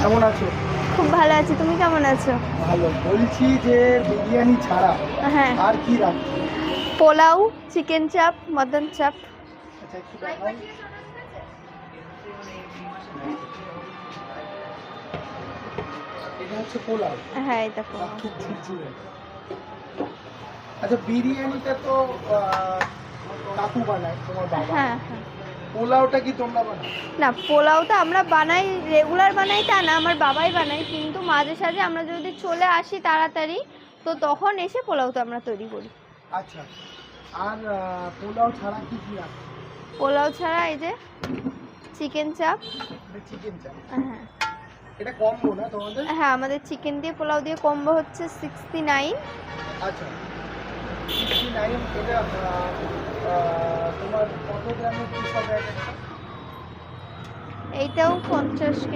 কেমন আছো? খুব ভালো আছি, তুমি কেমন আছো? ভালো। বলছি যে বিরিয়ানি ছাড়া হ্যাঁ, আর কি রাখছো? পোলাও, চিকেন চাপ, মটন চাপ। আচ্ছা, একটু দেখাও। এটা হচ্ছে পোলাও। হ্যাঁ, এটা বাহ, পোলাও। খুব ঝুরঝুরে। আচ্ছা, বিরিয়ানিটা তো কাকু বানায়, তোমার বাবা। হ্যাঁ হ্যাঁ। পোলাওটা কি তোমরা বানাও? না, পোলাওটা আমরা বানাই, রেগুলার বানাই তা না, আমার বাবাই বানায়, কিন্তু মাঝে সাঝে আমরা যদি চলে আসি তাড়াতাড়ি তো তখন এসে পোলাওটা আমরা তৈরি করি। আচ্ছা, আর পোলাও ছাড়া কি কি রাখছো? পোলাও ছাড়া এই যে চিকেন চাপ। চিকেন চাপ। হ্যাঁ এটা কম্বো না তোমাদের? হ্যাঁ, আমাদের চিকেন দিয়ে পোলাও দিয়ে কম্বো হচ্ছে 69। আচ্ছা, 69। এটা তোমার কত গ্রামের পিস হবে এক একটা? এইটাও 50 গ্রাম।